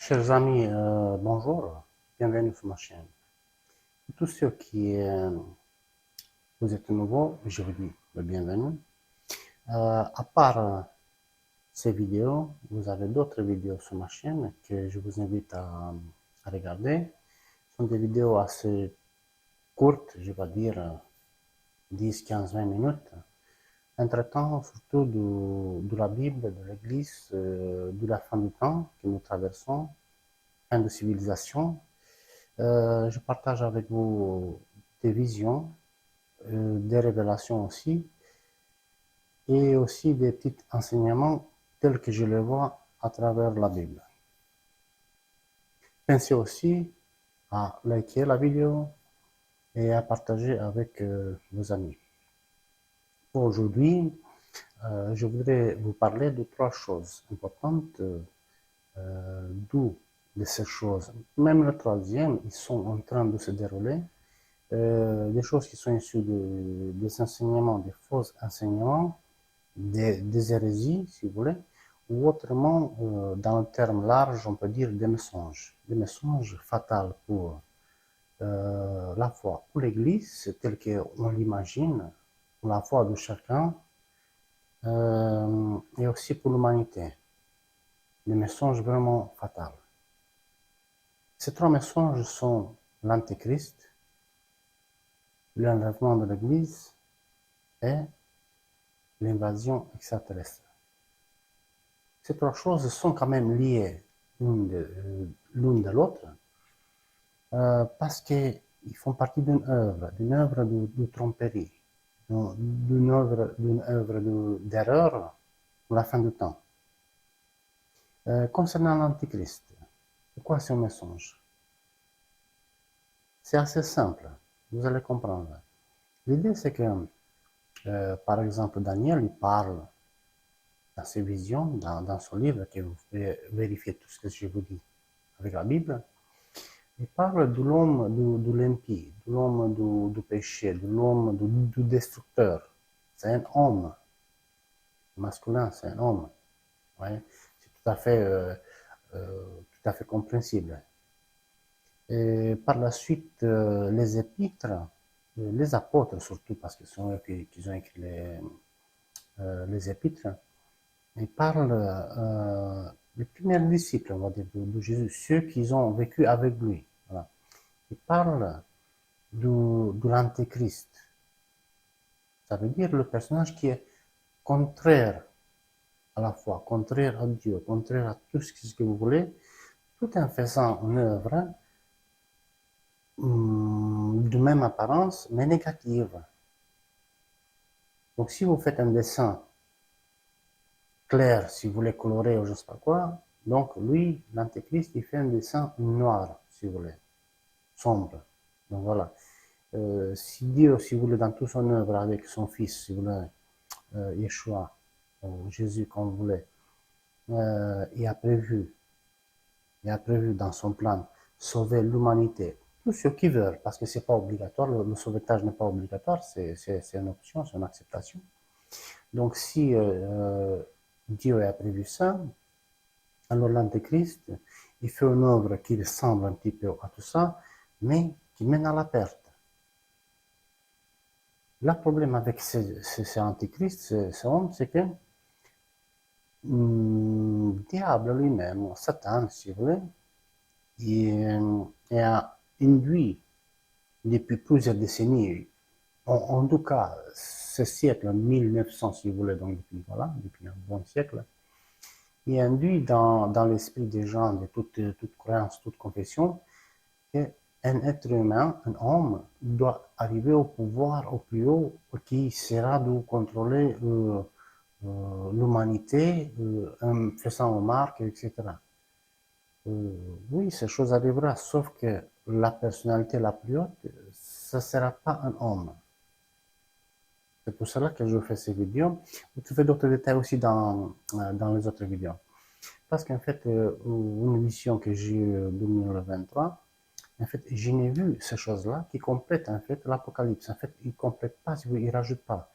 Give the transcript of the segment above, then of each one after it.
Chers amis, bonjour, bienvenue sur ma chaîne. Pour tous ceux qui vous êtes nouveaux, je vous dis le bienvenue. À part ces vidéos, vous avez d'autres vidéos sur ma chaîne que je vous invite à regarder. Ce sont des vidéos assez courtes, je vais dire 10, 15, 20 minutes. Entre-temps, surtout de la Bible, de l'Église, de la fin du temps que nous traversons, fin de civilisation. Je partage avec vous des visions, des révélations aussi, et aussi des petits enseignements tels que je les vois à travers la Bible. Pensez aussi à liker la vidéo et à partager avec vos amis. Pour aujourd'hui, je voudrais vous parler de trois choses importantes, d'où de ces choses, même le troisième, ils sont en train de se dérouler. Des choses qui sont issues des enseignements, des faux enseignements, des hérésies, si vous voulez, ou autrement, dans le terme large, on peut dire des mensonges fatals pour la foi, pour l'Église, telle qu'on l'imagine, pour la foi de chacun, et aussi pour l'humanité, des mensonges vraiment fatals. Ces trois mensonges sont l'Antéchrist, l'enlèvement de l'Église et l'invasion extraterrestre. Ces trois choses sont quand même liées l'une de l'autre parce qu'ils font partie d'une œuvre de tromperie, d'une œuvre d'erreur pour la fin du temps. Concernant l'Antichrist, c'est quoi ce mensonge? C'est assez simple, vous allez comprendre. L'idée c'est que, par exemple, Daniel, il parle dans ses visions, dans son livre, que vous pouvez vérifier tout ce que je vous dis avec la Bible, il parle de l'homme de l'impie, de l'homme du péché, de l'homme du destructeur. C'est un homme masculin, c'est un homme. Ouais. C'est tout à fait compréhensible. Et par la suite, les épîtres, les apôtres surtout, parce que ce sont eux qui ont écrit les épîtres, ils parlent les premiers disciples, on va dire, de Jésus, ceux qui ont vécu avec lui. Voilà. Ils parlent de l'Antéchrist. Ça veut dire le personnage qui est contraire à la foi, contraire à Dieu, contraire à tout ce que vous voulez, tout en faisant une œuvre de même apparence, mais négative. Donc si vous faites un dessin clair, si vous voulez colorer ou je ne sais pas quoi, donc lui, l'Antéchrist, il fait un dessin noir, si vous voulez, sombre. Donc voilà. Si Dieu, si vous voulez, dans toute son œuvre avec son Fils, si vous voulez, Yeshua, Jésus, comme vous voulez, il a prévu dans son plan sauver l'humanité, tous ceux qui veulent, parce que c'est pas obligatoire, le sauvetage n'est pas obligatoire, c'est une option, c'est une acceptation. Donc si Dieu a prévu ça, alors l'Antéchrist, il fait une œuvre qui ressemble un petit peu à tout ça, mais qui mène à la perte. Le problème avec ces antéchrist, ces hommes, c'est que le diable lui-même, Satan, si vous voulez, il a induit depuis plusieurs décennies, en tout cas ce siècle 1900, si vous voulez, donc depuis un bon siècle, il a induit dans l'esprit des gens de toute croyance, toute confession, qu'un être humain, un homme, doit arriver au pouvoir au plus haut qui sera de contrôler l'humanité en faisant remarques, etc. Oui, ces choses arriveront, sauf que la personnalité la plus haute, ce ne sera pas un homme. C'est pour cela que je fais ces vidéos. Vous trouvez d'autres détails aussi dans les autres vidéos. Parce qu'en fait, une mission que j'ai eue en 2023, en fait, je n'ai vu ces choses-là qui complètent en fait l'Apocalypse. En fait, ils ne complètent pas, ils ne rajoutent pas.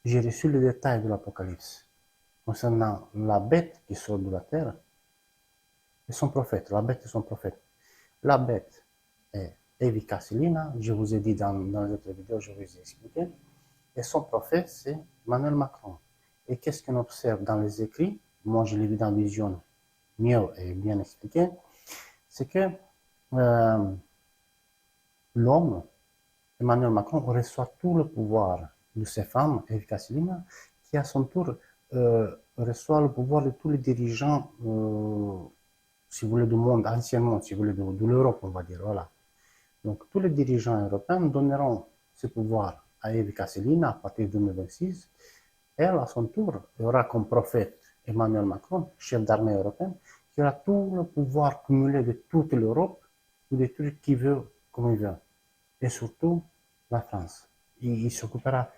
J'ai reçu les détails de l'Apocalypse concernant la bête qui sort de la terre, et son prophète, la bête et son prophète. La bête est Evi Casselina, je vous ai dit dans les autres vidéos, je vous ai expliqué, et son prophète, c'est Emmanuel Macron. Et qu'est-ce qu'on observe dans les écrits, moi je l'ai vu dans Vision, mieux et bien expliqué, c'est que l'homme, Emmanuel Macron, reçoit tout le pouvoir de ces femmes, Evi Casselina, qui à son tour reçoit le pouvoir de tous les dirigeants, si vous voulez, du monde, anciennement, si vous voulez, de l'Europe, on va dire, voilà. Donc, tous les dirigeants européens donneront ce pouvoir à Evi Casselina à partir de 2026. Elle, à son tour, aura comme prophète Emmanuel Macron, chef d'armée européenne, qui aura tout le pouvoir cumulé de toute l'Europe, ou de tout ce qu'il veut, comme il veut. Et surtout, la France. Il s'occupera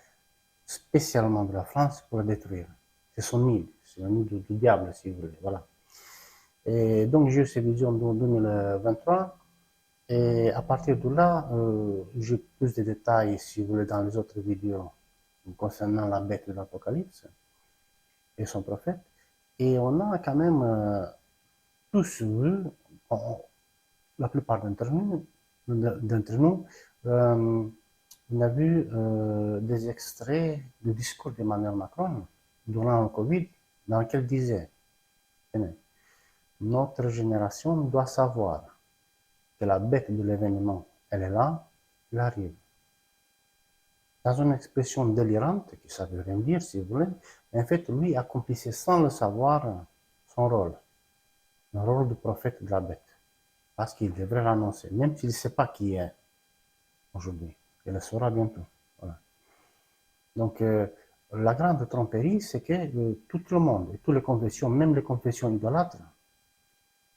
spécialement de la France pour la détruire. C'est son nid, c'est le nid du diable, si vous voulez, voilà. Et donc, j'ai eu ces visions en 2023. Et à partir de là, j'ai plus de détails, si vous voulez, dans les autres vidéos concernant la bête de l'Apocalypse et son prophète. Et on a quand même tous vu, la plupart d'entre nous, on a vu des extraits du discours d'Emmanuel Macron durant le Covid, dans lequel il disait, notre génération doit savoir que la bête de l'événement, elle est là, elle arrive. Dans une expression délirante, qui ça veut rien dire si vous voulez, mais en fait, lui accomplissait sans le savoir son rôle, le rôle du prophète de la bête, parce qu'il devrait l'annoncer, même s'il ne sait pas qui est aujourd'hui. Il le saura bientôt. Voilà. Donc, la grande tromperie, c'est que tout le monde, et toutes les confessions, même les confessions idolâtres,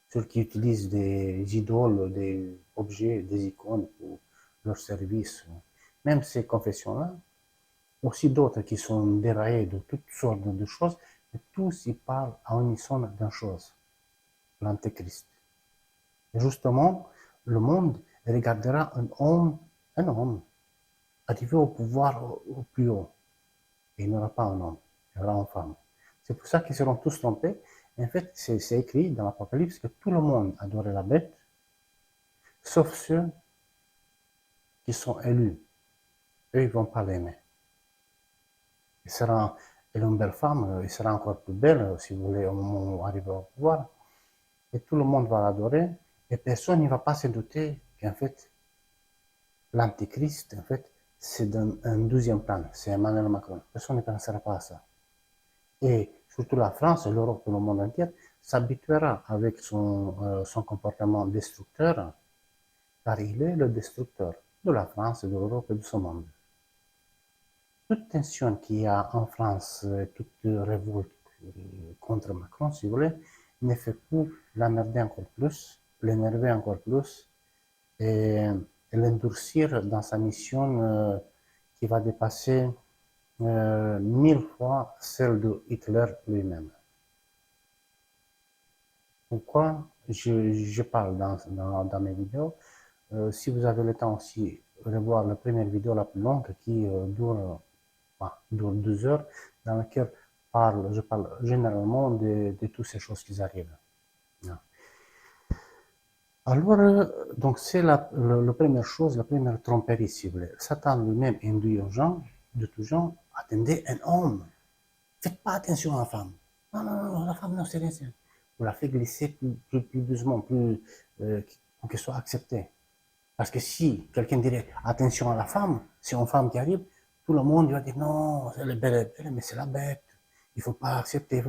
ceux qui utilisent des idoles, des objets, des icônes pour leur service, même ces confessions-là, aussi d'autres qui sont déraillées de toutes sortes de choses, mais tous ils parlent à unisson d'une chose, l'Antéchrist. Et justement, le monde regardera un homme, arrivé au pouvoir au plus haut. Et il n'y aura pas un homme, il y aura une femme. C'est pour ça qu'ils seront tous trompés. En fait, c'est écrit dans l'Apocalypse que tout le monde adorait la bête, sauf ceux qui sont élus. Eux, ils ne vont pas l'aimer. Elle est une belle femme, elle sera encore plus belle, si vous voulez, au moment où arriver au pouvoir. Et tout le monde va l'adorer, et personne ne va pas se douter qu'en fait, l'Antéchrist, en fait, c'est un deuxième plan, c'est Emmanuel Macron. Personne ne pensera pas à ça. Et surtout la France, l'Europe et le monde entier s'habituera avec son comportement destructeur, car il est le destructeur de la France, de l'Europe et de ce monde. Toute tension qu'il y a en France, toute révolte contre Macron, si vous voulez, ne fait que l'emmerder encore plus, l'énerver encore plus et l'endurcir dans sa mission qui va dépasser 1000 fois celle de Hitler lui-même. Pourquoi je parle dans mes vidéos? Si vous avez le temps aussi, revoir la première vidéo la plus longue qui dure 2 heures, dans laquelle je parle généralement de toutes ces choses qui arrivent. Alors, donc c'est la première chose, la première tromperie, si vous voulez. Satan lui-même induit aux gens, de tous gens, attendez un homme. Faites pas attention à la femme. Non, non, non, la femme, non, c'est rien. Vous la faites glisser plus doucement, pour qu'elle soit acceptée. Parce que si quelqu'un dirait attention à la femme, c'est une femme qui arrive, tout le monde va dire non, elle est belle, mais c'est la bête, il ne faut pas accepter.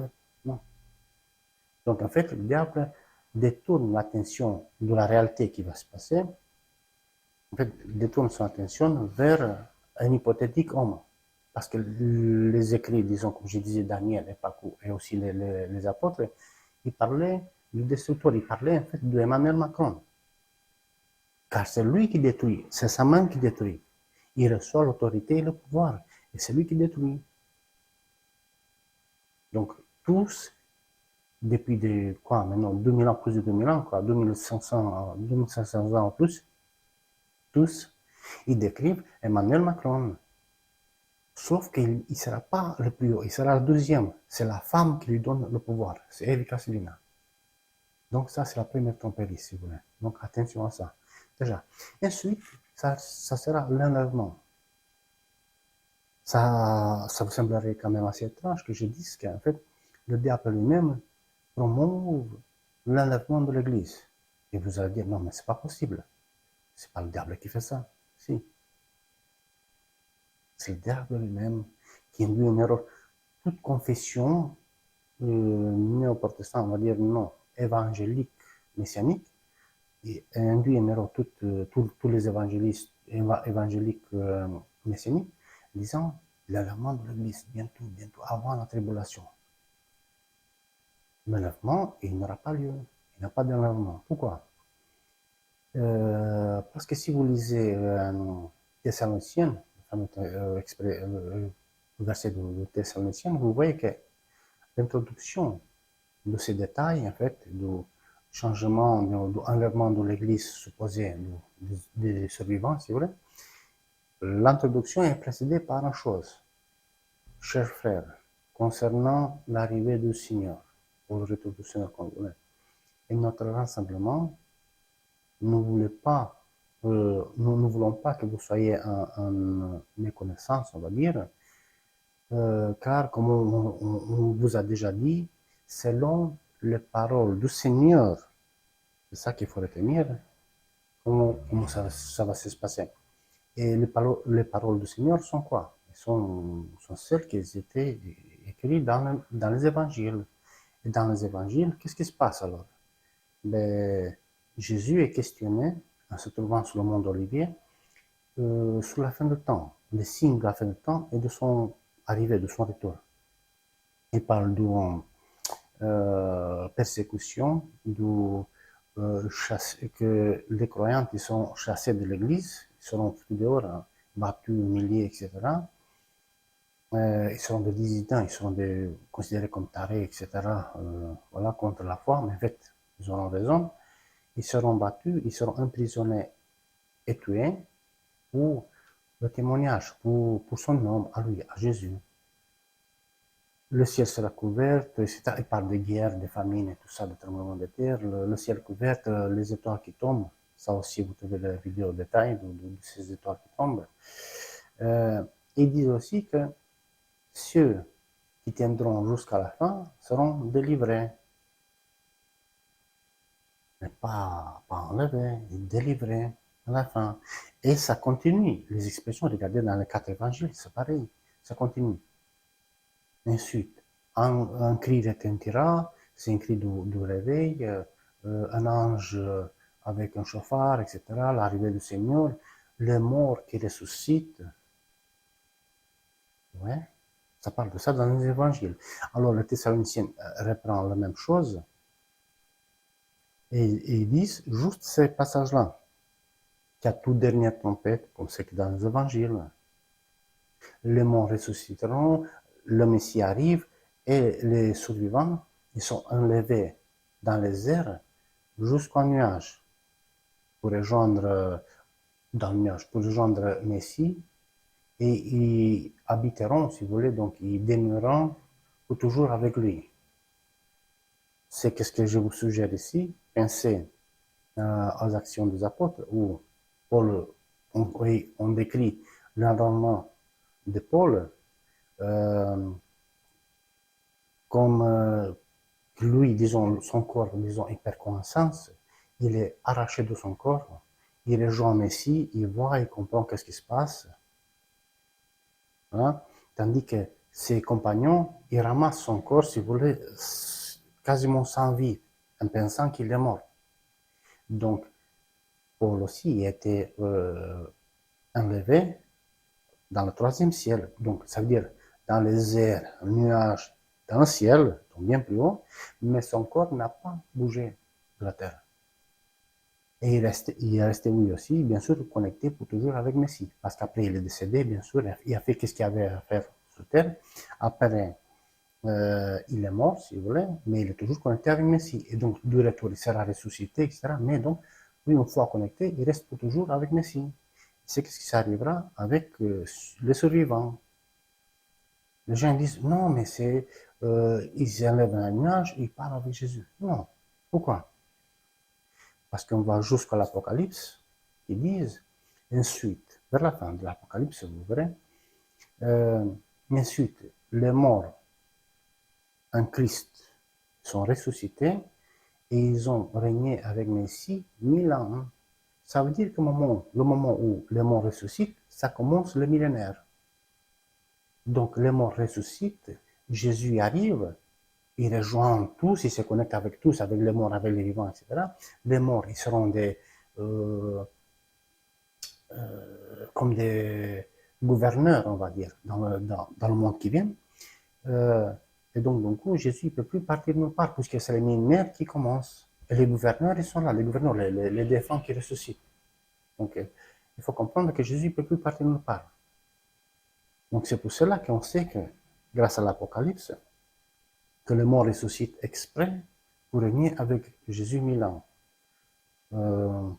Non. Donc en fait, le diable détourne l'attention de la réalité qui va se passer, en fait, détourne son attention vers un hypothétique homme. Parce que les écrits, disons, comme je disais, Daniel et Pacou, et aussi les apôtres, ils parlaient du destructeur, ils parlaient en fait de Emmanuel Macron. Car c'est lui qui détruit, c'est sa main qui détruit. Il reçoit l'autorité et le pouvoir, et c'est lui qui détruit. Donc, tous, depuis maintenant, 2000 ans, plus de 2000 ans, 2500 ans en plus, tous, ils décrivent Emmanuel Macron. Sauf qu'il ne sera pas le plus haut, il sera le deuxième. C'est la femme qui lui donne le pouvoir, c'est Evi Casselina. Donc ça, c'est la première tromperie, si vous voulez. Donc attention à ça. Déjà. Ensuite, ça sera l'enlèvement. Ça vous semblerait quand même assez étrange que je dise qu'en fait, le diable lui-même promouve l'enlèvement de l'Église. Et vous allez dire, non, mais c'est pas possible. C'est pas le diable qui fait ça. Si. C'est le diable lui-même qui induit une erreur. Toute confession néo-protestant, on va dire non, évangélique, messianique, et induit une erreur tous les évangélistes évangéliques messianiques, disant l'enlèvement de l'Église, bientôt, bientôt, avant la tribulation. L'enlèvement, il n'aura pas lieu. Il n'y a pas d'enlèvement. Pourquoi? Parce que si vous lisez Thessaloniciens, le verset de Thessaloniciens, vous voyez que l'introduction de ces détails, en fait, du changement, de enlèvement de l'Église supposée des survivants, si vous voulez, l'introduction est précédée par une chose. Chers frères, concernant l'arrivée du Seigneur, ou le retour du Seigneur, comme vous voulez, et notre rassemblement, nous ne voulons pas que vous soyez en méconnaissance, on va dire, car comme on vous a déjà dit, selon les paroles du Seigneur, c'est ça qu'il faut retenir, comment ça va se passer. Et les paroles du Seigneur sont quoi? Sont celles qui étaient écrites dans les évangiles. Et dans les évangiles, qu'est-ce qui se passe alors? Ben, Jésus est questionné, en se trouvant sur le mont d'Olivier, sur la fin du temps, les signes de la fin du temps et de son arrivée, de son retour. Il parle de persécution, que les croyants qui sont chassés de l'Église, ils seront foutus dehors, battus, humiliés, etc. Ils seront des dissidents, ils seront considérés comme tarés, etc. Voilà, contre la foi, mais en fait, ils auront raison. Ils seront battus, ils seront emprisonnés et tués pour le témoignage, pour son nom, à lui, à Jésus. Le ciel sera couvert, etc. Il parle de guerre, de famine et tout ça, de tremblement de terre. Le ciel couvert, les étoiles qui tombent. Ça aussi, vous trouvez la vidéo détail de ces étoiles qui tombent. Ils disent aussi que ceux qui tiendront jusqu'à la fin seront délivrés. Mais pas enlevés, délivrés à la fin. Et ça continue. Les expressions, regardez dans les 4 évangiles, c'est pareil. Ça continue. Ensuite, un cri retentira, c'est un cri du réveil, un ange avec un chauffard, etc., l'arrivée du Seigneur, les morts qui ressuscitent. Ouais, ça parle de ça dans les évangiles. Alors, le Thessaloniciens reprend la même chose et ils disent juste ces passages-là, qu'à toute dernière trompette, comme c'est que dans les évangiles, les morts ressusciteront, le Messie arrive et les survivants, ils sont enlevés dans les airs jusqu'au nuage pour rejoindre dans le nuage, pour rejoindre Messie et ils habiteront, si vous voulez, donc ils demeureront pour toujours avec lui. C'est ce que je vous suggère ici. Pensez aux actions des apôtres où Paul, on décrit l'enlèvement de Paul comme lui, disons, son corps, disons, il perd connaissance, il est arraché de son corps, il rejoint Messie, il voit, il comprend qu'est-ce qui se passe, hein? Tandis que ses compagnons, ils ramassent son corps, si vous voulez, quasiment sans vie, en pensant qu'il est mort. Donc, Paul aussi était enlevé dans le 3e ciel. Donc, ça veut dire dans les airs, un nuage, dans le ciel, donc bien plus haut, mais son corps n'a pas bougé de la terre. Et il est resté oui aussi, bien sûr, connecté pour toujours avec Messie. Parce qu'après, il est décédé, bien sûr, il a fait ce qu'il avait à faire sur terre. Après, il est mort, si vous voulez, mais il est toujours connecté avec Messie. Et donc, du retour, il sera ressuscité, etc. Mais donc, lui, une fois connecté, il reste pour toujours avec Messie. C'est ce qui s'arrivera avec les survivants. Les gens disent, non, mais ils enlèvent un nuage, ils parlent avec Jésus. Non. Pourquoi? parce qu'on va jusqu'à l'Apocalypse, ils disent, ensuite, vers la fin de l'Apocalypse, vous verrez, ensuite, les morts en Christ sont ressuscités et ils ont régné avec Messie 1000 ans. Ça veut dire que le moment où les morts ressuscitent, ça commence le millénaire. Donc les morts ressuscitent, Jésus arrive, il rejoint tous, il se connecte avec tous, avec les morts, avec les vivants, etc. Les morts, ils seront comme des gouverneurs, on va dire, dans le monde qui vient. Et donc, du coup, Jésus ne peut plus partir nulle part, puisque c'est les millénaires qui commencent. Et les gouverneurs, ils sont là, les gouverneurs, les défunts qui ressuscitent. Donc, il faut comprendre que Jésus ne peut plus partir nulle part. Donc, c'est pour cela qu'on sait que, grâce à l'Apocalypse, que les morts ressuscitent exprès pour régner avec Jésus 1000 ans.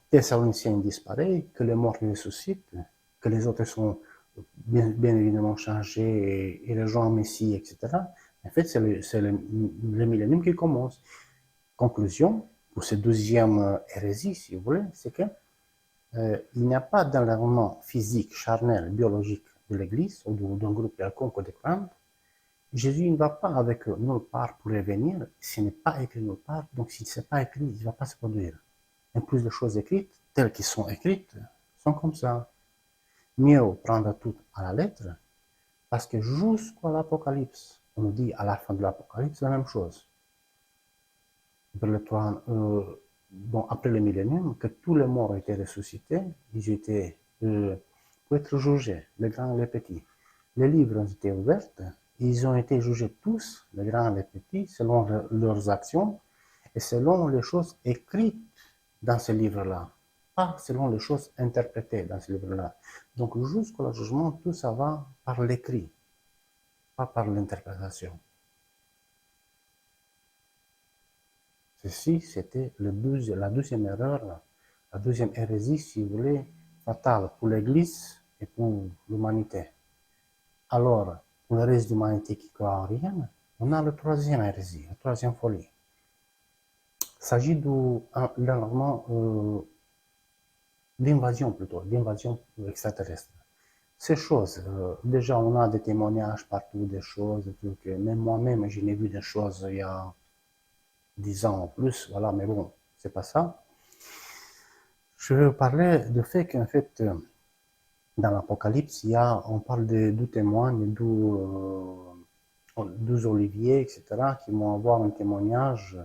Thessaloniciens disparaît, que les morts ressuscitent, que les autres sont bien évidemment changés et rejoignent Messie, etc. En fait, c'est le millénium qui commence. Conclusion, pour cette deuxième hérésie, si vous voulez, c'est que il n'y a pas d'enlèvement physique, charnel, biologique de l'Église ou d'un groupe quelconque de croyants. Jésus ne va pas avec eux nulle part pour revenir. Ce n'est pas écrit nulle part, donc si ce n'est pas écrit, il ne va pas se produire. En plus, les choses écrites, telles qu'elles sont écrites, sont comme ça. Mieux prendre tout à la lettre, parce que jusqu'à l'Apocalypse, on nous dit à la fin de l'Apocalypse la même chose. Après le millénium, que tous les morts ont été ressuscités, ils étaient pour être jugés, les grands et les petits. Les livres ont été ouverts, ils ont été jugés tous, les grands et les petits, selon leurs actions et selon les choses écrites dans ces livres-là, pas selon les choses interprétées dans ces livres-là. Donc jusqu'au jugement, tout ça va par l'écrit, pas par l'interprétation. Ceci, c'était la deuxième erreur, la deuxième hérésie, si vous voulez, fatale pour l'Église et pour l'humanité. Alors, pour le reste de l'humanité qui croit en rien, on a la troisième hérésie, la troisième folie. Il s'agit d'invasion plutôt, d'invasion extraterrestre. Ces choses, déjà on a des témoignages partout, des choses, des trucs, même moi-même je n'ai vu des choses il y a 10 ans en plus, voilà, mais bon, c'est pas ça. Je vais vous parler du fait qu'en fait, dans l'Apocalypse, on parle de 12 témoins, de 12 oliviers, etc., qui vont avoir un témoignage,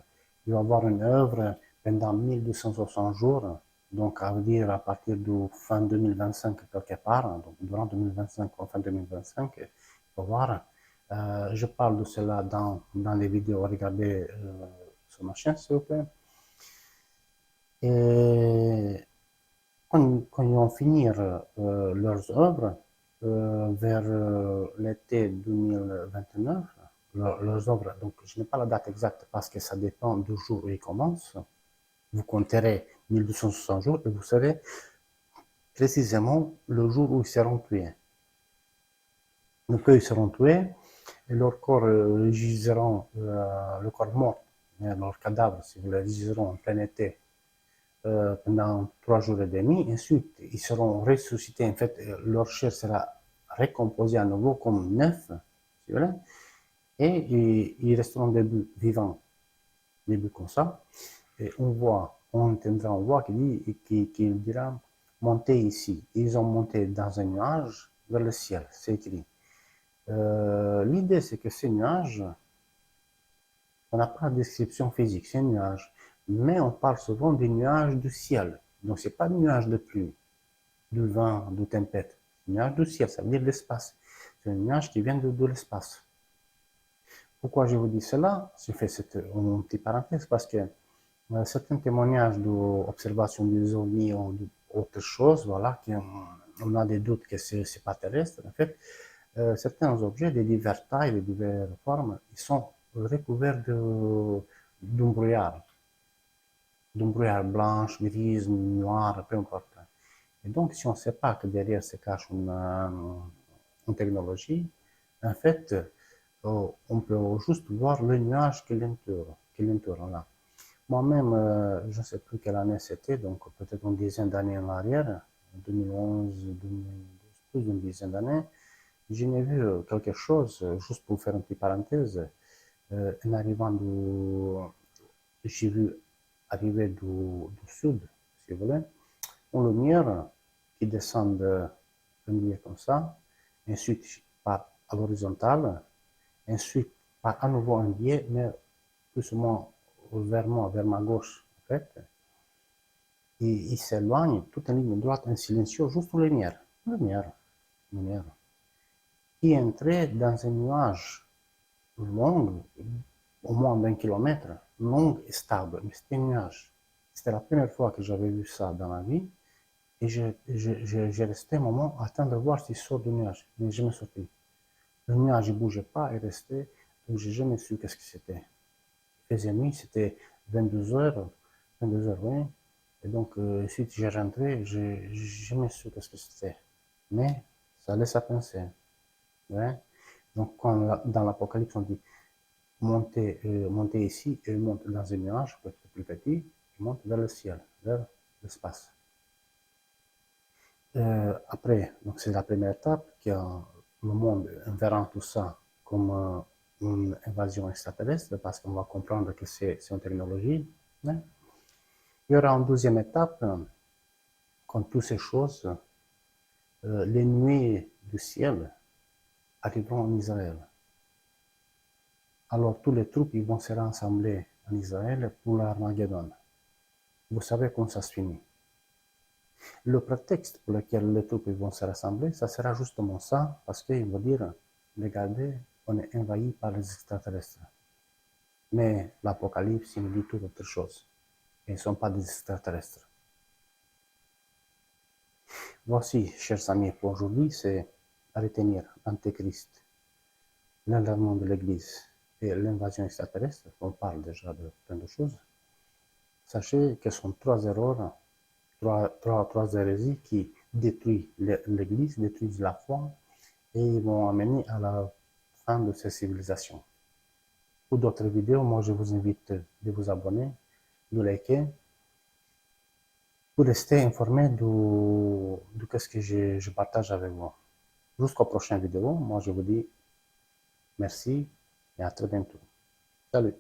ils vont avoir une œuvre pendant 1260 jours, donc à dire à partir de fin 2025 quelque part, donc durant 2025 ou fin 2025, il faut voir. Je parle de cela dans les vidéos, regardez sur ma chaîne s'il vous plaît. Et quand ils vont finir leurs œuvres, vers l'été 2029, leurs œuvres, donc je n'ai pas la date exacte parce que ça dépend du jour où ils commencent. Vous compterez 1260 jours et vous savez précisément le jour où ils seront tués. Donc eux, ils seront tués et leur corps giseront, le corps mort, leur cadavre, si vous le giseront en plein été pendant 3 jours et demi. Ensuite, ils seront ressuscités. En fait, leur chair sera recomposée à nouveau comme neuf, si vous voulez, et ils resteront debout, vivants, debout comme ça. Et on entendra une voix qui dira montez ici. Ils ont monté dans un nuage vers le ciel, c'est écrit. L'idée, c'est que ces nuages, on n'a pas de description physique, c'est un nuage. Mais on parle souvent des nuages du ciel. Donc, ce n'est pas des nuages de pluie, de vent, de tempête. C'est un nuage du ciel, ça veut dire l'espace. C'est un nuage qui vient de l'espace. Pourquoi je vous dis cela? Je fais une petite parenthèse parce que certains témoignages d'observation des ovnis ou d'autres choses, voilà, on a des doutes que ce n'est pas terrestre. En fait, certains objets de diverses tailles, de diverses formes, ils sont recouverts d'un brouillard blanche, grise, noire, peu importe. Et donc, si on ne sait pas que derrière se cache une technologie, en fait, on peut juste voir le nuage qui l'entoure. Là. Moi-même, je ne sais plus quelle année c'était, donc peut-être une dizaine d'années en arrière, 2011, 2012, plus d'une dizaine d'années, j'ai vu quelque chose, juste pour faire une petite parenthèse, en arrivant j'ai vu arriver du sud, si vous voulez, une lumière qui descend un biais comme ça, ensuite par à l'horizontale, ensuite par à nouveau un biais, mais plus ou moins vers moi, vers ma gauche, en fait. Et il s'éloigne toute en ligne droite, en silencieux, juste lumière, lumière, qui entrait dans un nuage long, au moins d'1 kilomètre, long et stable, mais c'était un nuage. C'était la première fois que j'avais vu ça dans ma vie, et j'ai resté un moment à attendre de voir s'il sort du nuage, mais je me sorti. Le nuage ne bougeait pas et restait, donc j'ai jamais su qu'est-ce que c'était. Il faisait nuit, c'était 22 heures, 22 heures, oui. Et donc, ensuite, j'ai rentré, j'ai jamais su qu'est-ce que c'était. Mais ça laisse à penser. Ouais. Donc, quand dans l'Apocalypse, on dit monter ici, et monte dans un nuage, peut-être plus petit, et monte vers le ciel, vers l'espace. Après, donc c'est la première étape, qui a le monde verra tout ça comme une invasion extraterrestre, parce qu'on va comprendre que c'est une technologie. Hein. Il y aura une deuxième étape, quand toutes ces choses, les nuées du ciel arriveront en Israël. Alors tous les troupes ils vont se rassembler en Israël pour l'Armageddon. Vous savez comment ça se finit. Le prétexte pour lequel les troupes vont se rassembler, ça sera justement ça, parce qu'ils vont dire, regardez, on est envahi par les extraterrestres. Mais l'Apocalypse, il nous dit tout autre chose. Ils ne sont pas des extraterrestres. Voici, chers amis, pour aujourd'hui, c'est à retenir Antéchrist, l'enlèvement de l'Église et l'invasion extraterrestre. On parle déjà de plein de choses. Sachez que ce sont trois erreurs, trois hérésies qui détruisent l'Église, détruisent la foi et ils vont amener à la fin de ces civilisations. Pour d'autres vidéos, moi je vous invite de vous abonner, de liker, pour rester informé de ce que je partage avec vous. Jusqu'aux prochaines vidéos, moi je vous dis merci et à très bientôt. Salut!